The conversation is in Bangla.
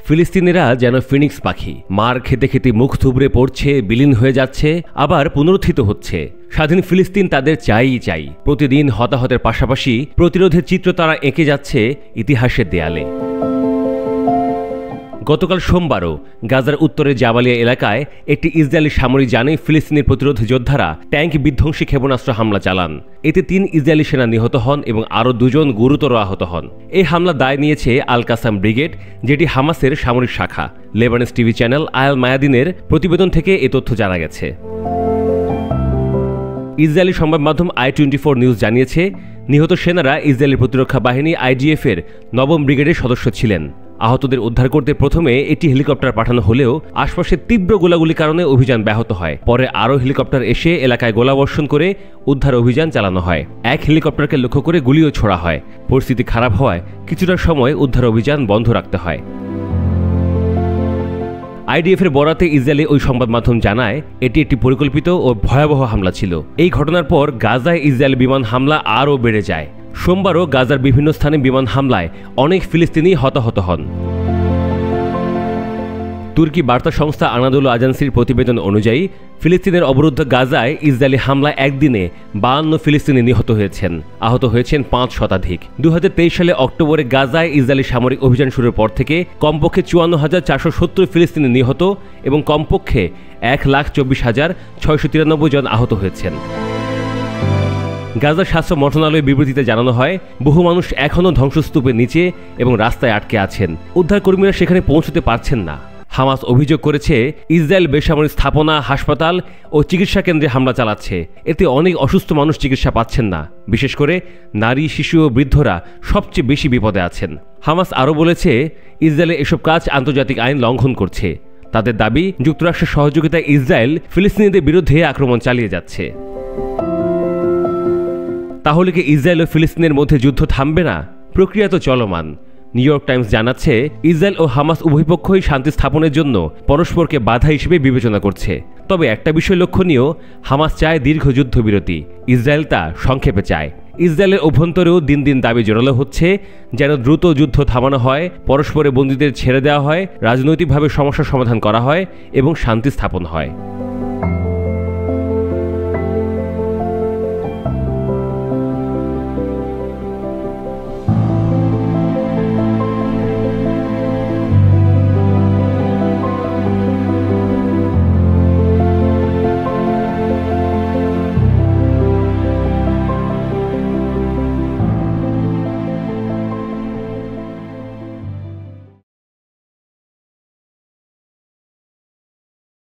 ফিলিস্তিনিরা যেন ফিনিক্স পাখি, মার খেতে খেতে মুখ থুবড়ে পড়ছে, বিলীন হয়ে যাচ্ছে, আবার পুনরুত্থিত হচ্ছে। স্বাধীন ফিলিস্তিন তাদের চাই। প্রতিদিন হতাহতের পাশাপাশি প্রতিরোধের চিত্র তারা এঁকে যাচ্ছে ইতিহাসের দেয়ালে। গতকাল সোমবারও গাজার উত্তরের জাবালিয়া এলাকায় একটি ইসরায়েলি সামরিক যানে ফিলিস্তিনের প্রতিরোধ যোদ্ধারা ট্যাঙ্ক বিধ্বংসী ক্ষেপণাস্ত্র হামলা চালান। এতে 3 ইসরায়েলি সেনা নিহত হন এবং আরও 2 জন গুরুতর আহত হন। এই হামলা দায় নিয়েছে আল কাসাম ব্রিগেড, যেটি হামাসের সামরিক শাখা। লেবানস টিভি চ্যানেল আল মায়াদিনের প্রতিবেদন থেকে এ তথ্য জানা গেছে। ইসরায়েলি সংবাদ মাধ্যম i24 নিউজ জানিয়েছে, নিহত সেনারা ইসরায়েলি প্রতিরক্ষা বাহিনী IDF-এর 9ম ব্রিগেডের সদস্য ছিলেন। আহতদের উদ্ধার করতে প্রথমে একটি হেলিকপ্টার পাঠানো হলেও আশপাশে তীব্র গোলাগুলির কারণে অভিযান ব্যাহত হয়। পরে আরও হেলিকপ্টার এসে এলাকায় গোলাবর্ষণ করে উদ্ধার অভিযান চালানো হয়। এক হেলিকপ্টারকে লক্ষ্য করে গুলিও ছোড়া হয়। পরিস্থিতি খারাপ হওয়ায় কিছুটা সময় উদ্ধার অভিযান বন্ধ রাখতে হয়। IDF-এর বরাতে ইসরায়েলি ওই সংবাদ মাধ্যম জানায়, এটি একটি পরিকল্পিত ও ভয়াবহ হামলা ছিল। এই ঘটনার পর গাজায় ইসরায়েলি বিমান হামলা আরও বেড়ে যায়। সোমবারও গাজার বিভিন্ন স্থানে বিমান হামলায় অনেক ফিলিস্তিনি হতাহত হন। তুর্কি বার্তা সংস্থা আনাদোলু এজেন্সির প্রতিবেদন অনুযায়ী ফিলিস্তিনের অবরুদ্ধ গাজায় ইসরায়েলি হামলায় একদিনে 52 ফিলিস্তিনি নিহত হয়েছেন। আহত হয়েছেন 5 শতাধিক। 2023 সালে অক্টোবরে গাজায় ইসরায়েলি সামরিক অভিযান শুরুর পর থেকে কমপক্ষে 54,470 ফিলিস্তিনি নিহত এবং কমপক্ষে 1,24,693 জন আহত হয়েছেন। গাজার স্বাস্থ্য মন্ত্রণালয়ের বিবৃতিতে জানানো হয়, বহু মানুষ এখনও ধ্বংসস্তূপের নিচে এবং রাস্তায় আটকে আছেন। উদ্ধারকর্মীরা সেখানে পৌঁছতে পারছেন না। হামাস অভিযোগ করেছে, ইসরায়েল বেসামরিক স্থাপনা, হাসপাতাল ও চিকিৎসা কেন্দ্রে হামলা চালাচ্ছে। এতে অনেক অসুস্থ মানুষ চিকিৎসা পাচ্ছেন না। বিশেষ করে নারী, শিশু ও বৃদ্ধরা সবচেয়ে বেশি বিপদে আছেন। হামাস আরও বলেছে, ইসরায়েলের এসব কাজ আন্তর্জাতিক আইন লঙ্ঘন করছে। তাদের দাবি, যুক্তরাষ্ট্রের সহযোগিতায় ইসরায়েল ফিলিস্তিনিদের বিরুদ্ধে আক্রমণ চালিয়ে যাচ্ছে। তাহলে কি ইসরায়েল ও ফিলিস্তিনের মধ্যে যুদ্ধ থামবে না? প্রক্রিয়া তো চলমান। নিউ ইয়র্ক টাইমস জানাচ্ছে, ইসরায়েল ও হামাস উভয় পক্ষই শান্তি স্থাপনের জন্য পরস্পরকে বাধা হিসেবে বিবেচনা করছে। তবে একটা বিষয় লক্ষণীয়, হামাস চায় দীর্ঘ যুদ্ধবিরতি, ইসরায়েল তা সংক্ষেপে চায়। ইসরায়েলের অভ্যন্তরেও দিন দিন দাবি জোরালো হচ্ছে, যেন দ্রুত যুদ্ধ থামানো হয়, পরস্পরের বন্দীদের ছেড়ে দেওয়া হয়, রাজনৈতিকভাবে সমস্যার সমাধান করা হয় এবং শান্তি স্থাপন হয়।